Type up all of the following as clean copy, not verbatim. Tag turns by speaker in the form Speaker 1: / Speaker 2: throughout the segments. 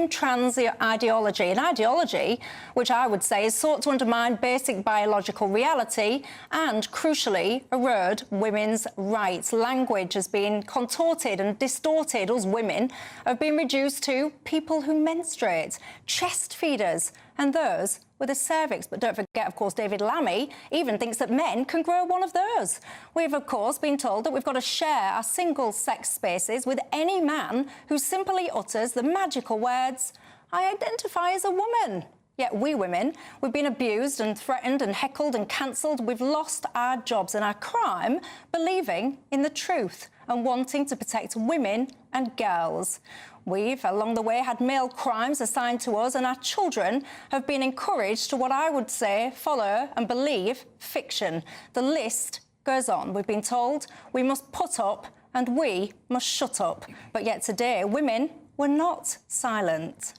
Speaker 1: mainstream trans ideology, an ideology which I would say is sought to undermine basic biological reality and, crucially, erode women's rights. Language has been contorted and distorted. Us women have been reduced to people who menstruate, chest feeders, and those with a cervix. But don't forget, of course, David Lammy even thinks that men can grow one of those. We've, of course, been told that we've got to share our single-sex spaces with any man who simply utters the magical words, "I identify as a woman." Yet we women, we've been abused and threatened and heckled and cancelled. We've lost our jobs and our crime believing in the truth and wanting to protect women and girls. We've, along the way, had male crimes assigned to us, and our children have been encouraged to what I would say follow and believe fiction. The list goes on. We've been told we must put up and we must shut up. But yet today, women were not silent.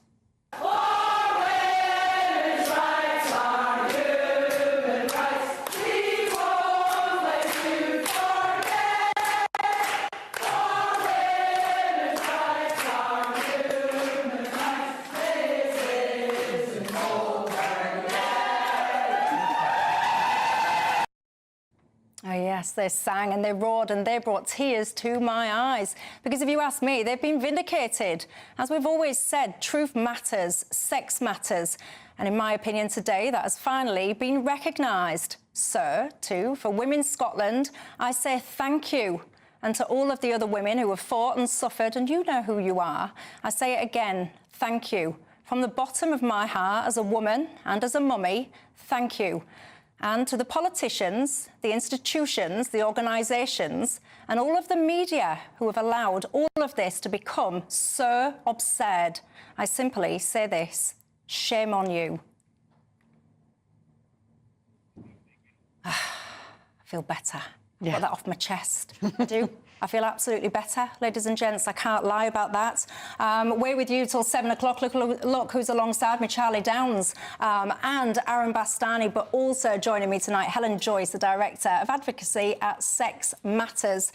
Speaker 1: Oh yes, they sang and they roared and they brought tears to my eyes. Because if you ask me, they've been vindicated. As we've always said, truth matters, sex matters. And in my opinion today, that has finally been recognised. So, too, for Women Scotland, I say thank you. And to all of the other women who have fought and suffered, and you know who you are, I say it again, thank you. From the bottom of my heart, as a woman and as a mummy, thank you. And to the politicians, the institutions, the organisations, and all of the media who have allowed all of this to become so absurd, I simply say this: shame on you. I feel better. Yeah. Got that off my chest. I do. I feel absolutely better, ladies and gents. I can't lie about that. We're with you till 7 o'clock. Look who's alongside me, Charlie Downs and Aaron Bastani, but also joining me tonight, Helen Joyce, the Director of Advocacy at Sex Matters.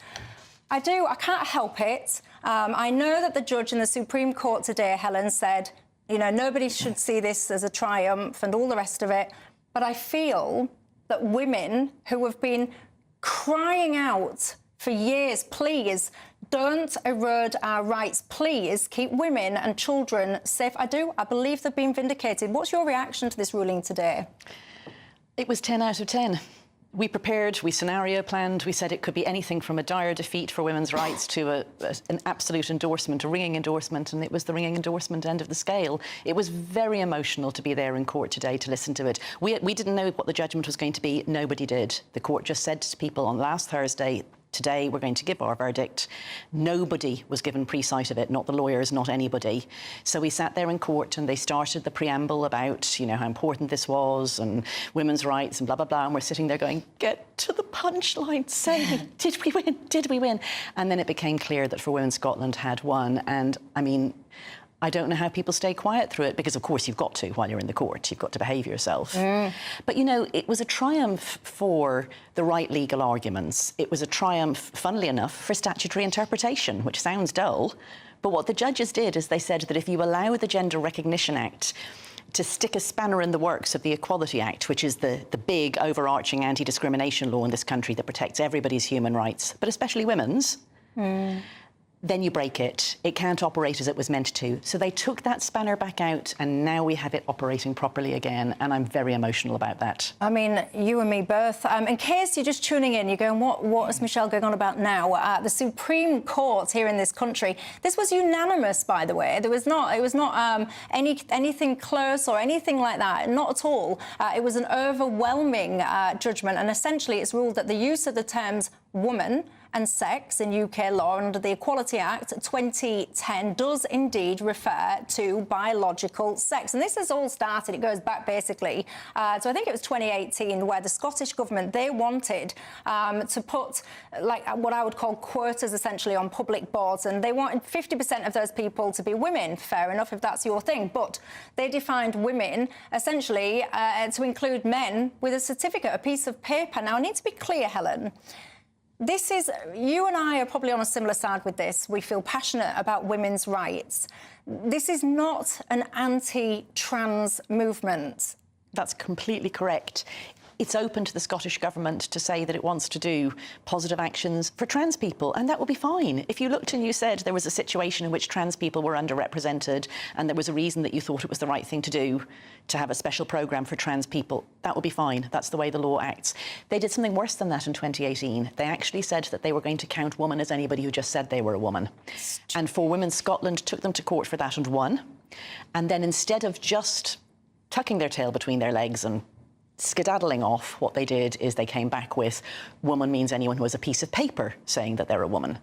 Speaker 1: I can't help it. I know that the judge in the Supreme Court today, Helen, said, you know, nobody should see this as a triumph and all the rest of it. But I feel that women who have been crying out for years, please, don't erode our rights. Please keep women and children safe. I believe they've been vindicated. What's your reaction to this ruling today?
Speaker 2: It was 10 out of 10. We prepared, we scenario planned, we said it could be anything from a dire defeat for women's rights to an absolute endorsement, a ringing endorsement, and it was the ringing endorsement end of the scale. It was very emotional to be there in court today to listen to it. We didn't know what the judgment was going to be. Nobody did. The court just said to people on last Thursday, today we're going to give our verdict. Nobody was given pre-sight of it, not the lawyers, not anybody. So we sat there in court and they started the preamble about, you know, how important this was and women's rights and blah, blah, blah. And we're sitting there going, get to the punchline, say, did we win? Did we win? And then it became clear that For Women Scotland had won. And I mean, I don't know how people stay quiet through it, because, of course, you've got to while you're in the court. You've got to behave yourself. But, you know, it was a triumph for the right legal arguments. It was a triumph, funnily enough, for statutory interpretation, which sounds dull. But what the judges did is they said that if you allow the Gender Recognition Act to stick a spanner in the works of the Equality Act, which is the big, overarching anti-discrimination law in this country that protects everybody's human rights, but especially women's, then you break it. It can't operate as it was meant to. So they took that spanner back out, and now we have it operating properly again, and I'm very emotional about that. I mean, you and me both. In case you're just tuning in, you're going, what is Michelle going on about now? The Supreme Court here in this country, this was unanimous, by the way. It was not anything close or anything like that, not at all. It was an overwhelming judgment, and essentially it's ruled that the use of the terms woman and sex in UK law under the Equality Act 2010 does indeed refer to biological sex. And this has all started, it goes back basically to, I think it was 2018, where the Scottish Government, they wanted to put like what I would call quotas essentially on public boards, and they wanted 50% of those people to be women. Fair enough if that's your thing, but they defined women essentially to include men with a certificate, a piece of paper. Now I need to be clear, Helen.
Speaker 1: this is, you and I are probably on a similar side with this. We feel passionate about women's rights. This is not an anti-trans movement.
Speaker 2: That's completely correct. It's open to the Scottish Government to say that it wants to do positive actions for trans people, and that will be fine. If you looked and you said there was a situation in which trans people were underrepresented and there was a reason that you thought it was the right thing to do to have a special programme for trans people, that would be fine. That's the way the law acts. They did something worse than that in 2018. They actually said that they were going to count woman as anybody who just said they were a woman. And for Women, Scotland took them to court for that and won. And then instead of just tucking their tail between their legs and skedaddling off, what they did is they came back with woman means anyone who has a piece of paper saying that they're a woman.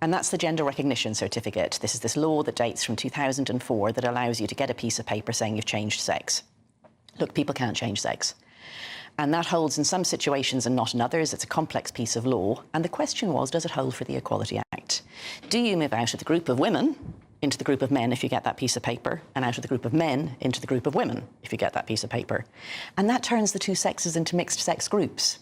Speaker 2: And that's the gender recognition certificate. This is this law that dates from 2004 that allows you to get a piece of paper saying you've changed sex. Look, people can't change sex. And that holds in some situations and not in others. It's a complex piece of law. And the question was, does it hold for the Equality Act? Do you move out of the group of women into the group of men if you get that piece of paper, and out of the group of men into the group of women if you get that piece of paper? And that turns the two sexes into mixed sex groups.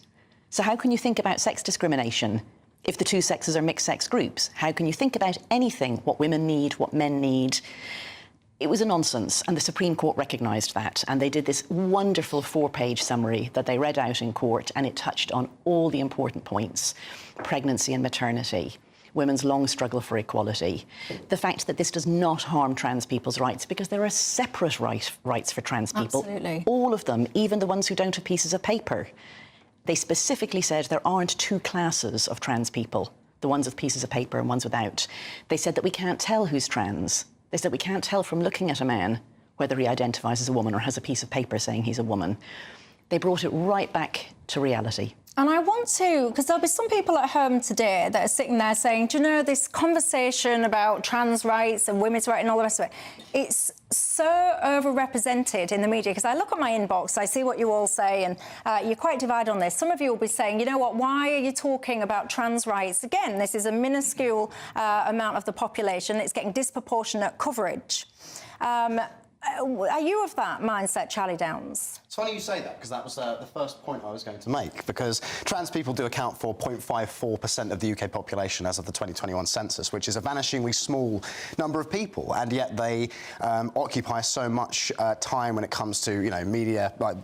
Speaker 2: So how can you think about sex discrimination if the two sexes are mixed sex groups? How can you think about anything, what women need, what men need? It was a nonsense, and the Supreme Court recognised that, and they did this wonderful 4-page summary that they read out in court, and it touched on all the important points: pregnancy and maternity, women's long struggle for equality, the fact that this does not harm trans people's rights, because there are separate rights for trans people.
Speaker 1: Absolutely.
Speaker 2: All of them, even the ones who don't have pieces of paper. They specifically said there aren't two classes of trans people, the ones with pieces of paper and ones without. They said that we can't tell who's trans. They said we can't tell from looking at a man whether he identifies as a woman or has a piece of paper saying he's a woman. They brought it right back to reality.
Speaker 1: And I want to, because there'll be some people at home today that are sitting there saying, do you know, this conversation about trans rights and women's rights and all the rest of it, it's so overrepresented in the media. Because I look at my inbox, I see what you all say, and you're quite divided on this. Some of you will be saying, you know what, why are you talking about trans rights? Again, this is a minuscule amount of the population. It's getting disproportionate coverage. Are you of that mindset, Charlie Downs?
Speaker 3: It's funny you say that, because that was the first point I was going to make, because trans people do account for 0.54% of the UK population as of the 2021 census, which is a vanishingly small number of people, and yet they occupy so much time when it comes to, you know, media, like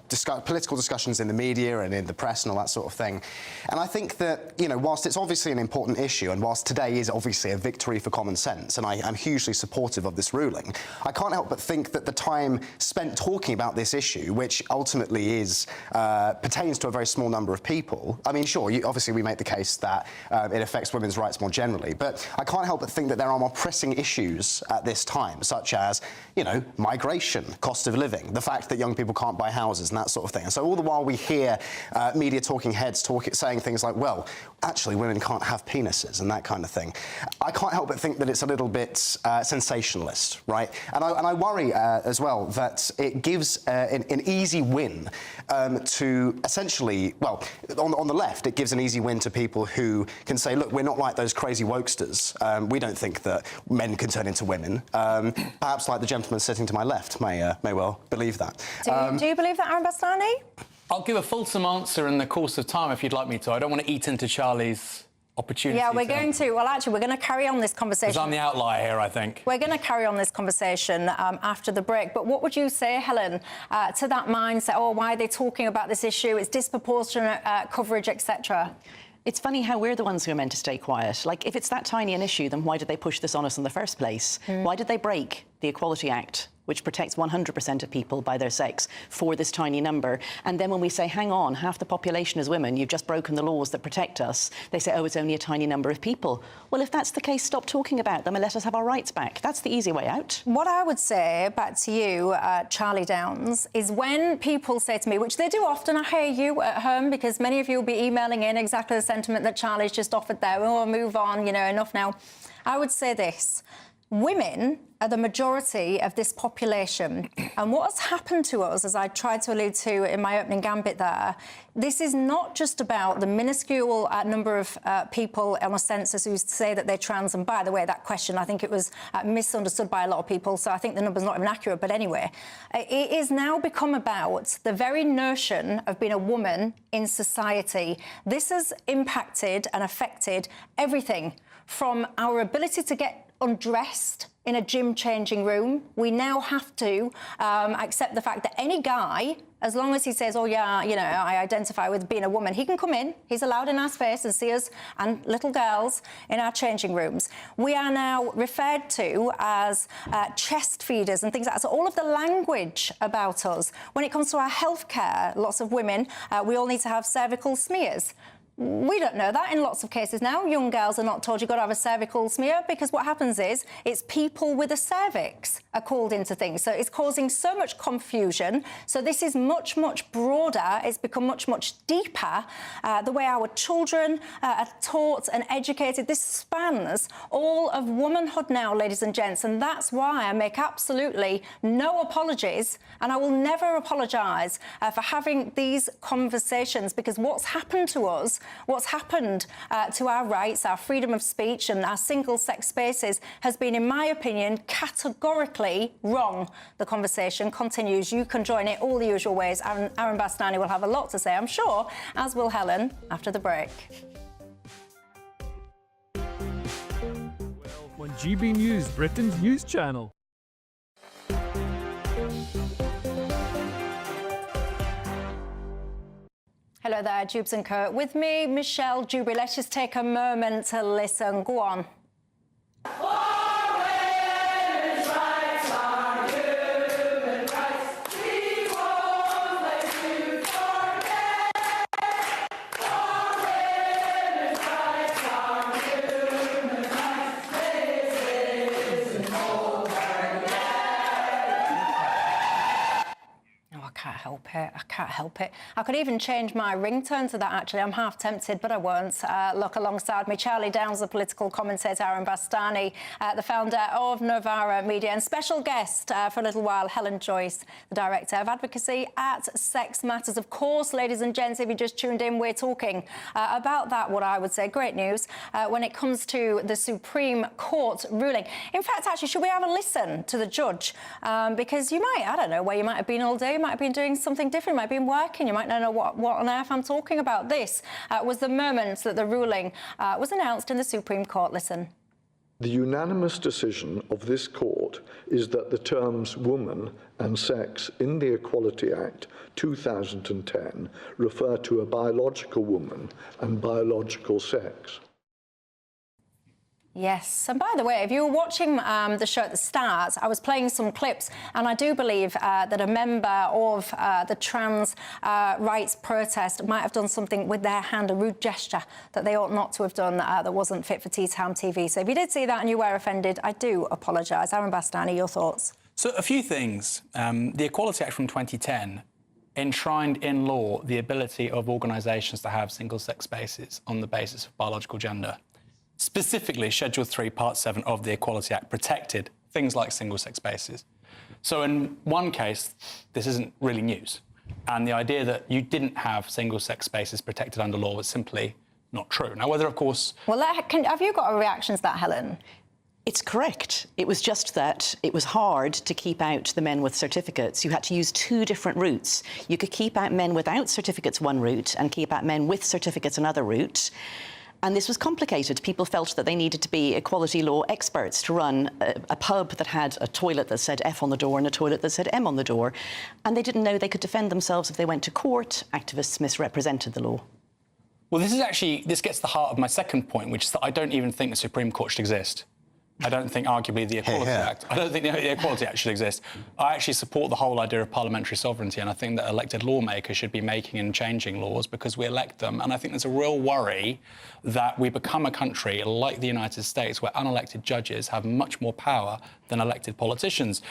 Speaker 3: political discussions in the media and in the press and all that sort of thing. And I think that, you know, whilst it's obviously an important issue, and whilst today is obviously a victory for common sense, and I'm hugely supportive of this ruling, I can't help but think that the time spent talking about this issue, which ultimately is pertains to a very small number of people. I mean, sure, obviously we make the case that it affects women's rights more generally, but I can't help but think that there are more pressing issues at this time, such as, you know, migration, cost of living, the fact that young people can't buy houses and that sort of thing. And so all the while we hear media talking heads saying things like, well, actually women can't have penises and that kind of thing, I can't help but think that it's a little bit sensationalist, right? And I worry as well that it gives an easy win to essentially, well, on the left, it gives an easy win to people who can say, look, we're not like those crazy wokesters. We don't think that men can turn into women. Perhaps like the gentleman sitting to my left may well believe that.
Speaker 1: Do you believe that, Aaron Bastani?
Speaker 4: I'll give a fulsome answer in the course of time if you'd like me to. I don't want to eat into Charlie's opportunity.
Speaker 1: Yeah, we're going to. Well, actually, we're going to carry on this conversation.
Speaker 4: Because I'm the outlier here, I think.
Speaker 1: We're going to carry on this conversation after the break. But what would you say, Helen, to that mindset? Oh, why are they talking about this issue? It's disproportionate coverage, etc.
Speaker 2: It's funny how we're the ones who are meant to stay quiet. Like, if it's that tiny an issue, then why did they push this on us in the first place? Why did they break the Equality Act, which protects 100% of people by their sex, for this tiny number? And then when we say, hang on, half the population is women, you've just broken the laws that protect us, they say, oh, it's only a tiny number of people. Well, if that's the case, stop talking about them and let us have our rights back. That's the easy way out.
Speaker 1: What I would say back to you, Charlie Downs, is when people say to me, which they do often, I hear you at home, because many of you will be emailing in exactly the sentiment that Charlie's just offered there. Oh, move on, you know, enough now. I would say this. Women are the majority of this population. And what has happened to us, as I tried to allude to in my opening gambit there, this is not just about the minuscule number of people on a census who say that they're trans. And by the way, that question, I think it was misunderstood by a lot of people. So I think the number's not even accurate. But anyway, it is now become about the very notion of being a woman in society. This has impacted and affected everything from our ability to get undressed in a gym changing room. We now have to accept the fact that any guy, as long as he says, oh yeah, you know, I identify with being a woman, he can come in, he's allowed in our space and see us and little girls in our changing rooms. We are now referred to as chest feeders and things like that. So all of the language about us, when it comes to our healthcare, lots of women, we all need to have cervical smears. We don't know that in lots of cases now. Young girls are not told you've got to have a cervical smear, because what happens is it's people with a cervix are called into things. So it's causing so much confusion. So this is much, much broader. It's become much, much deeper. The way our children are taught and educated, this spans all of womanhood now, ladies and gents. And that's why I make absolutely no apologies. And I will never apologise for having these conversations, because what's happened to us, what's happened to our rights, our freedom of speech and our single-sex spaces has been, in my opinion, categorically wrong. The conversation continues. You can join it all the usual ways. Aaron Bastani will have a lot to say, I'm sure, as will Helen, after the break.
Speaker 5: On GB News, Britain's news channel.
Speaker 1: Hello there, Jubes and Co. With me, Michelle Dewberry. Let's just take a moment to listen. Go on. I can't help it. I could even change my ringtone to that, actually. I'm half tempted, but I won't. Look, alongside me, Charlie Downs, the political commentator, Aaron Bastani, the founder of Novara Media, and special guest for a little while, Helen Joyce, the director of advocacy at Sex Matters. Of course, ladies and gents, if you just tuned in, we're talking about that, what I would say, great news, when it comes to the Supreme Court ruling. In fact, actually, should we have a listen to the judge? Because you might, I don't know, where you might have been all day, you might have been doing something different, you might have been working, you might not know what on earth I'm talking about. This was the moment that the ruling was announced in the Supreme Court. Listen.
Speaker 6: The unanimous decision of this court is that the terms woman and sex in the Equality Act 2010 refer to a biological woman and biological sex.
Speaker 1: Yes, and by the way, if you were watching the show at the start, I was playing some clips, and I do believe that a member of the trans rights protest might have done something with their hand, a rude gesture that they ought not to have done, that wasn't fit for Tea Time TV. So if you did see that and you were offended, I do apologise. Aaron Bastani, your thoughts?
Speaker 4: So a few things. The Equality Act from 2010 enshrined in law the ability of organisations to have single-sex spaces on the basis of biological gender. Specifically, Schedule 3, Part 7 of the Equality Act protected things like single-sex spaces. So in one case, this isn't really news. And the idea that you didn't have single-sex spaces protected under law was simply not true. Now, whether, of course...
Speaker 1: Well, have you got a reaction to that, Helen?
Speaker 2: It's correct. It was just that it was hard to keep out the men with certificates. You had to use two different routes. You could keep out men without certificates one route and keep out men with certificates another route. And this was complicated. People felt that they needed to be equality law experts to run a pub that had a toilet that said F on the door and a toilet that said M on the door. And they didn't know they could defend themselves if they went to court. Activists misrepresented the law.
Speaker 4: Well, this gets to the heart of my second point, which is that I don't even think the Supreme Court should exist. I don't think, arguably, the Equality Act. I don't think the Equality Act should exist. I actually support the whole idea of parliamentary sovereignty, and I think that elected lawmakers should be making and changing laws because we elect them. And I think there's a real worry that we become a country like the United States where unelected judges have much more power than elected politicians.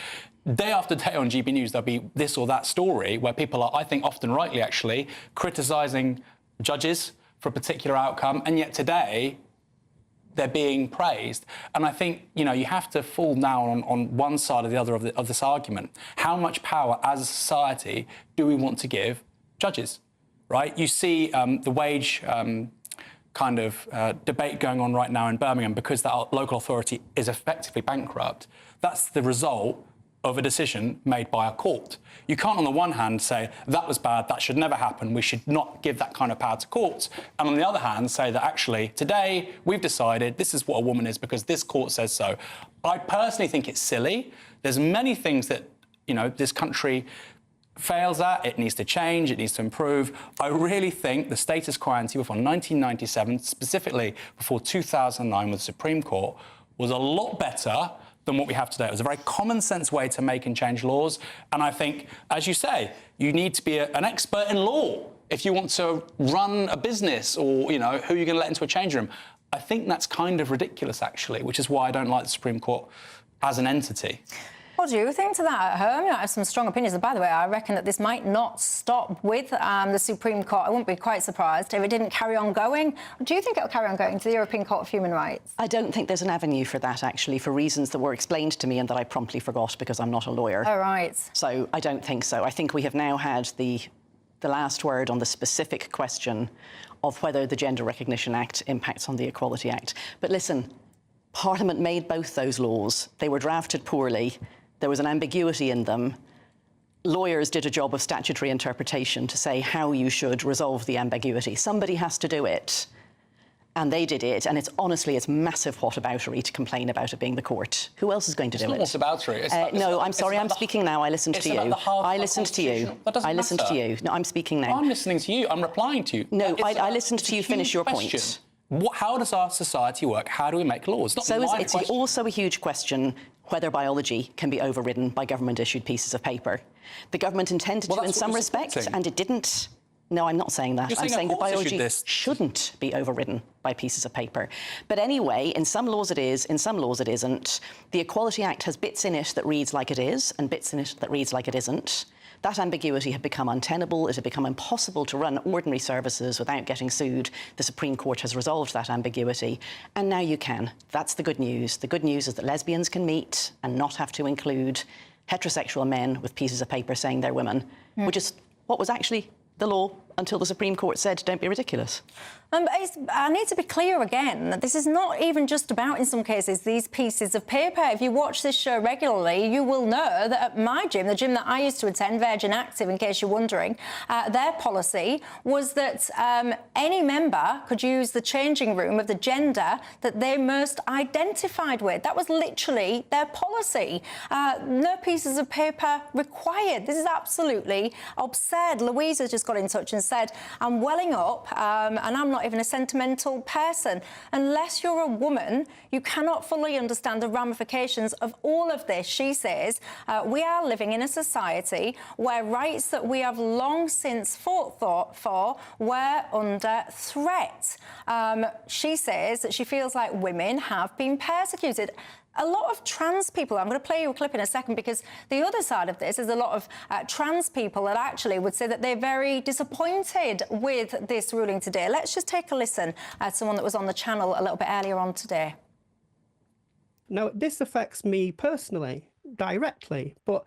Speaker 4: Day after day on GB News, there'll be this or that story where people are, I think, often rightly, actually, criticising judges for a particular outcome, and yet today, they're being praised. And I think, you know, you have to fall down on one side or the other of this argument. How much power as a society do we want to give judges, right? You see the wage debate going on right now in Birmingham because that local authority is effectively bankrupt. That's the result of a decision made by a court. You can't, on the one hand, say, that was bad, that should never happen, we should not give that kind of power to courts, and on the other hand, say that actually, today, we've decided this is what a woman is because this court says so. I personally think it's silly. There's many things that, you know, this country fails at. It needs to change, it needs to improve. I really think the status quo ante before 1997, specifically before 2009 with the Supreme Court, was a lot better than what we have today. It was a very common sense way to make and change laws. And I think, as you say, you need to be an expert in law if you want to run a business or, you know, who you're going to let into a change room. I think that's kind of ridiculous, actually, which is why I don't like the Supreme Court as an entity.
Speaker 1: What do you think to that at home? I have some strong opinions. And by the way, I reckon that this might not stop with the Supreme Court. I wouldn't be quite surprised if it didn't carry on going. Do you think it'll carry on going to the European Court of Human Rights?
Speaker 2: I don't think there's an avenue for that, actually, for reasons that were explained to me and that I promptly forgot because I'm not a lawyer.
Speaker 1: Oh, right.
Speaker 2: So I don't think so. I think we have now had the last word on the specific question of whether the Gender Recognition Act impacts on the Equality Act. But listen, Parliament made both those laws. They were drafted poorly. There was an ambiguity in them. Lawyers did a job of statutory interpretation to say how you should resolve the ambiguity. Somebody has to do it. And they did it. And it's honestly, it's massive whataboutery to complain about it being the court. Who else is going to do it?
Speaker 4: It's not whataboutery.
Speaker 2: No, I'm sorry, I'm speaking now. I listened to you. I listened to you.
Speaker 4: I
Speaker 2: listened to you. No, I'm speaking now.
Speaker 4: I'm listening to you. I'm replying to you.
Speaker 2: No, I listened to you finish your point.
Speaker 4: How does our society work? How do we make laws?
Speaker 2: It's also a huge question whether biology can be overridden by government-issued pieces of paper. The government intended to in some respect, and it didn't. No, I'm not saying that. I'm saying that biology shouldn't be overridden by pieces of paper. But anyway, in some laws it is, in some laws it isn't. The Equality Act has bits in it that reads like it is and bits in it that reads like it isn't. That ambiguity had become untenable. It had become impossible to run ordinary services without getting sued. The Supreme Court has resolved that ambiguity. And now you can. That's the good news. The good news is that lesbians can meet and not have to include heterosexual men with pieces of paper saying they're women, which is what was actually the law until the Supreme Court said, don't be ridiculous.
Speaker 1: I need to be clear again that this is not even just about, in some cases, these pieces of paper. If you watch this show regularly, you will know that at my gym, the gym that I used to attend, Virgin Active, in case you're wondering, their policy was that any member could use the changing room of the gender that they most identified with. That was literally their policy. No pieces of paper required. This is absolutely absurd. Louisa just got in touch and said, I'm welling up and I'm not even a sentimental person. Unless you're a woman, you cannot fully understand the ramifications of all of this. She says, we are living in a society where rights that we have long since fought for were under threat. She says that she feels like women have been persecuted. A lot of trans people, I'm going to play you a clip in a second, because the other side of this is a lot of trans people that actually would say that they're very disappointed with this ruling today. Let's just take a listen at someone that was on the channel a little bit earlier on today.
Speaker 7: Now, this affects me personally, directly, but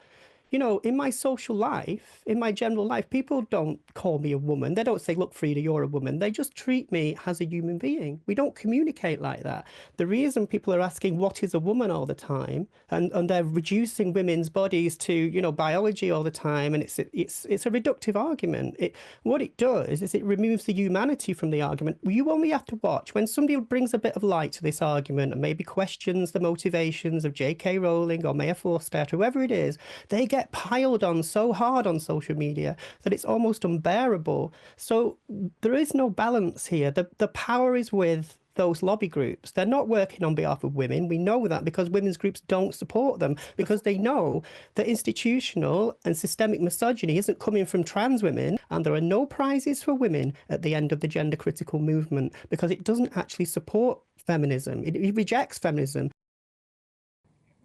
Speaker 7: you know, in my social life, in my general life, people don't call me a woman. They don't say, look, Frida, you're a woman. They just treat me as a human being. We don't communicate like that. The reason people are asking what is a woman all the time, and they're reducing women's bodies to, you know, biology all the time, and it's a reductive argument. What it does is it removes the humanity from the argument. You only have to watch when somebody brings a bit of light to this argument and maybe questions the motivations of J.K. Rowling or Maya Forstadt, whoever it is, they get piled on so hard on social media that it's almost unbearable. So there is no balance here. The power is with those lobby groups. They're not working on behalf of women. We know that because women's groups don't support them, because they know that institutional and systemic misogyny isn't coming from trans women, and there are no prizes for women at the end of the gender critical movement because it doesn't actually support feminism. It rejects feminism.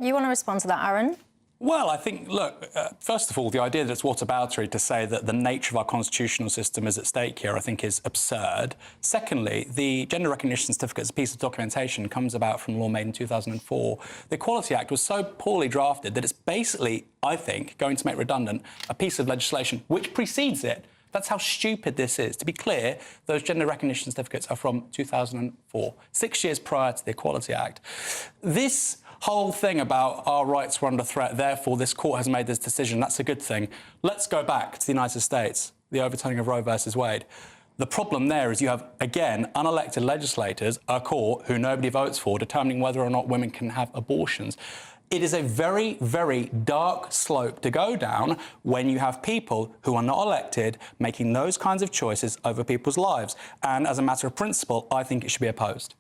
Speaker 1: You want to respond to that, Aaron?
Speaker 4: Well, I think, look, first of all, the idea that it's whataboutery to say that the nature of our constitutional system is at stake here, I think, is absurd. Secondly, the gender recognition certificate as a piece of documentation comes about from a law made in 2004. The Equality Act was so poorly drafted that it's basically, I think, going to make redundant a piece of legislation which precedes it. That's how stupid this is. To be clear, those gender recognition certificates are from 2004, 6 years prior to the Equality Act. This whole thing about our rights were under threat, therefore this court has made this decision, that's a good thing. Let's go back to the United States, the overturning of Roe versus Wade. The problem there is you have, again, unelected legislators, a court who nobody votes for, determining whether or not women can have abortions. It is a very, very dark slope to go down when you have people who are not elected making those kinds of choices over people's lives. And as a matter of principle, I think it should be opposed.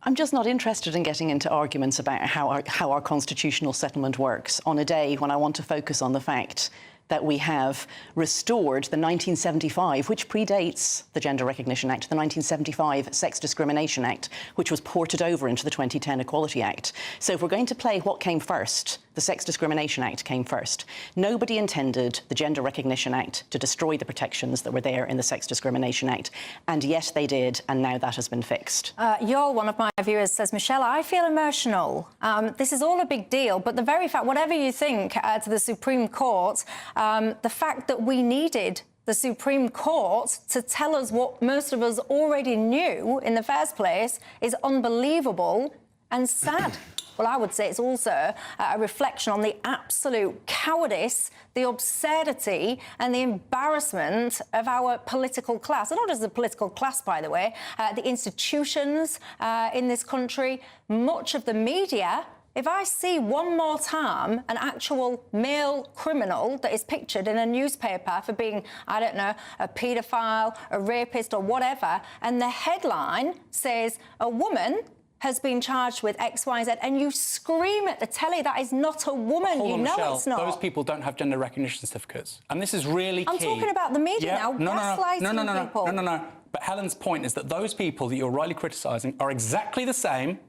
Speaker 2: I'm just not interested in getting into arguments about how our constitutional settlement works on a day when I want to focus on the fact that we have restored the 1975, which predates the Gender Recognition Act, the 1975 Sex Discrimination Act, which was ported over into the 2010 Equality Act. So if we're going to play what came first, the Sex Discrimination Act came first. Nobody intended the Gender Recognition Act to destroy the protections that were there in the Sex Discrimination Act, and yet they did, and now that has been fixed.
Speaker 1: You're one of my viewers says, Michelle, I feel emotional. This is all a big deal, but the very fact, whatever you think to the Supreme Court, the fact that we needed the Supreme Court to tell us what most of us already knew in the first place is unbelievable and sad. Well, I would say it's also a reflection on the absolute cowardice, the absurdity and the embarrassment of our political class. And not just the political class, by the way, the institutions in this country, much of the media. If I see one more time an actual male criminal that is pictured in a newspaper for being, I don't know, a paedophile, a rapist or whatever, and the headline says a woman has been charged with X, Y, Z, and you scream at the telly, that is not a woman.
Speaker 4: Hold
Speaker 1: you
Speaker 4: on,
Speaker 1: know
Speaker 4: Michelle,
Speaker 1: it's not.
Speaker 4: those people don't have gender recognition certificates. And this is really key.
Speaker 1: I'm talking about the media now, gaslighting people.
Speaker 4: No. But Helen's point is that those people that you're rightly criticising are exactly the same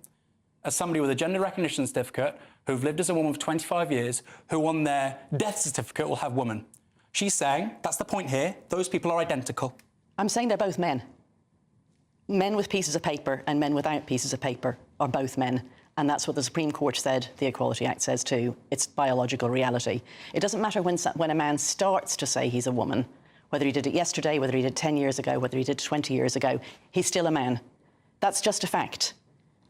Speaker 4: as somebody with a gender recognition certificate who've lived as a woman for 25 years, who on their death certificate will have woman. She's saying, that's the point here, those people are identical.
Speaker 2: I'm saying they're both men. Men with pieces of paper and men without pieces of paper are both men. And that's what the Supreme Court said, the Equality Act says too. It's biological reality. It doesn't matter when a man starts to say he's a woman, whether he did it yesterday, whether he did 10 years ago, whether he did 20 years ago, he's still a man. That's just a fact.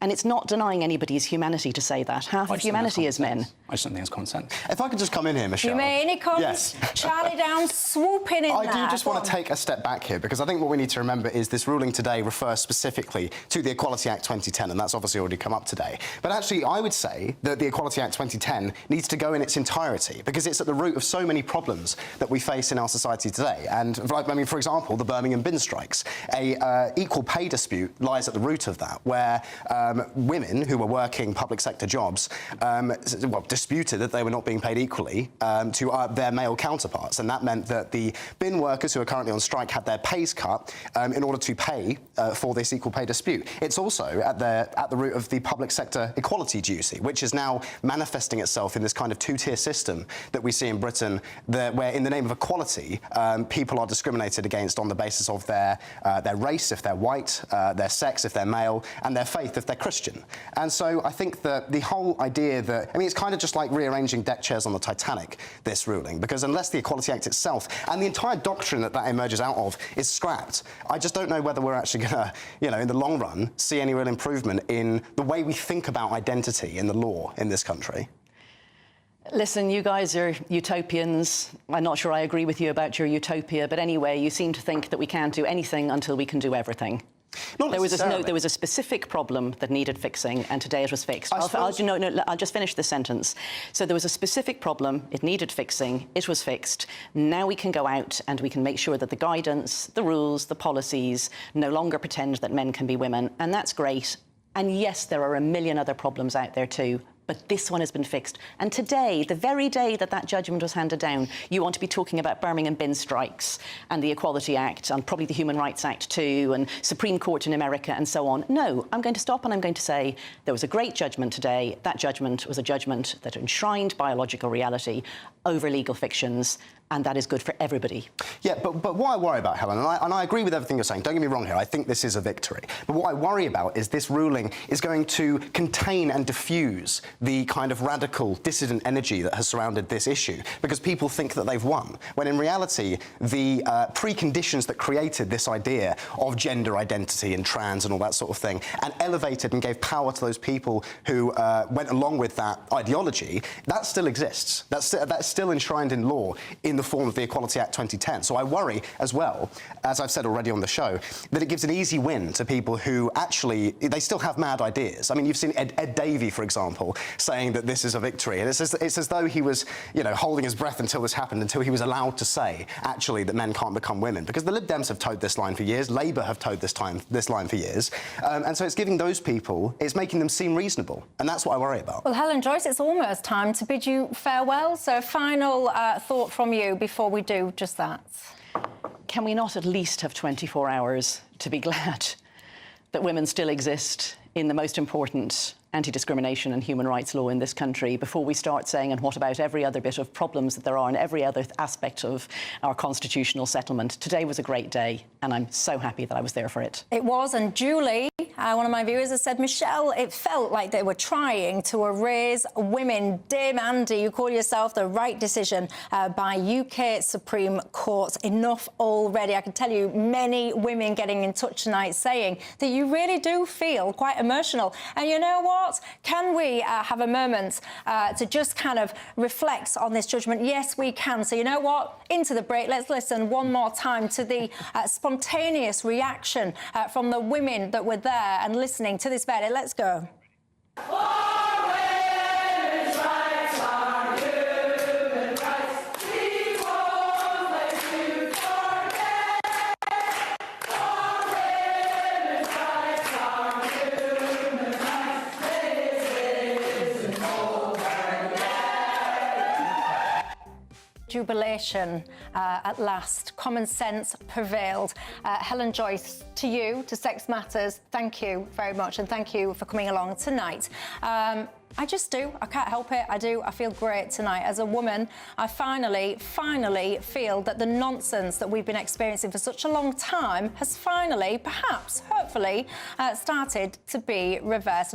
Speaker 2: And it's not denying anybody's humanity to say that. Half of humanity is men.
Speaker 4: I just don't think it's consent.
Speaker 3: If I could just come in here, Michelle.
Speaker 1: You may any comments?
Speaker 3: Yes.
Speaker 1: Charlie Down swooping in
Speaker 3: I
Speaker 1: there.
Speaker 3: do just want to take a step back here, because I think what we need to remember is this ruling today refers specifically to the Equality Act 2010, and that's obviously already come up today. But actually, I would say that the Equality Act 2010 needs to go in its entirety, because it's at the root of so many problems that we face in our society today. And, I mean, for example, the Birmingham bin strikes. A equal pay dispute lies at the root of that, where women who were working public sector jobs disputed that they were not being paid equally to their male counterparts, and that meant that the bin workers who are currently on strike had their pays cut in order to pay for this equal pay dispute. It's also at the root of the public sector equality duty, which is now manifesting itself in this kind of two-tier system that we see in Britain, where in the name of equality, people are discriminated against on the basis of their race, if they're white, their sex, if they're male, and their faith, if they're Christian. And so I think that the whole idea that, I mean, it's kind of just like rearranging deck chairs on the Titanic, this ruling, because unless the Equality Act itself and the entire doctrine that emerges out of is scrapped, I just don't know whether we're actually going to, in the long run, see any real improvement in the way we think about identity in the law in this country.
Speaker 2: Listen, you guys are utopians. I'm not sure I agree with you about your utopia, but anyway, you seem to think that we can't do anything until we can do everything. There was a specific problem that needed fixing, and today it was fixed. I'll just finish the sentence. So there was a specific problem, it needed fixing, it was fixed. Now we can go out and we can make sure that the guidance, the rules, the policies no longer pretend that men can be women, and that's great. And yes, there are a million other problems out there too, but this one has been fixed. And today, the very day that that judgment was handed down, you want to be talking about Birmingham bin strikes and the Equality Act and probably the Human Rights Act too and Supreme Court in America and so on. No, I'm going to stop and I'm going to say there was a great judgment today. That judgment was a judgment that enshrined biological reality over legal fictions, and that is good for everybody.
Speaker 3: Yeah, but what I worry about, Helen, and I agree with everything you're saying, don't get me wrong here, I think this is a victory. But what I worry about is this ruling is going to contain and diffuse the kind of radical dissident energy that has surrounded this issue, because people think that they've won, when in reality, the preconditions that created this idea of gender identity and trans and all that sort of thing, and elevated and gave power to those people who went along with that ideology, that still exists. That's still enshrined in law in the form of the Equality Act 2010. So I worry as well, as I've said already on the show, that it gives an easy win to people who actually, they still have mad ideas. I mean, you've seen Ed Davey, for example, saying that this is a victory. And it's as though he was, you know, holding his breath until this happened, until he was allowed to say, actually, that men can't become women. Because the Lib Dems have towed this line for years, Labour have towed this line for years. And so it's giving those people, it's making them seem reasonable. And that's what I worry about.
Speaker 1: Well, Helen Joyce, it's almost time to bid you farewell. So a final thought from you before we do just that.
Speaker 2: Can we not at least have 24 hours to be glad that women still exist in the most important anti-discrimination and human rights law in this country before we start saying, and what about every other bit of problems that there are in every other aspect of our constitutional settlement? Today was a great day, and I'm so happy that I was there for it.
Speaker 1: It was, and Julie, one of my viewers, has said, Michelle, it felt like they were trying to erase women. Dear Andy, you call yourself the right decision by UK Supreme Court. Enough already. I can tell you many women getting in touch tonight saying that you really do feel quite emotional. And you know what? Can we have a moment to just kind of reflect on this judgment? Yes, we can. So you know what? Into the break, let's listen one more time to the spontaneous reaction from the women that were there and listening to this verdict. Let's go. Jubilation at last. Common sense prevailed. Helen Joyce, to you, to Sex Matters, thank you very much, and thank you for coming along tonight. I just do. I can't help it. I do. I feel great tonight. As a woman, I finally feel that the nonsense that we've been experiencing for such a long time has finally, perhaps, hopefully, started to be reversed.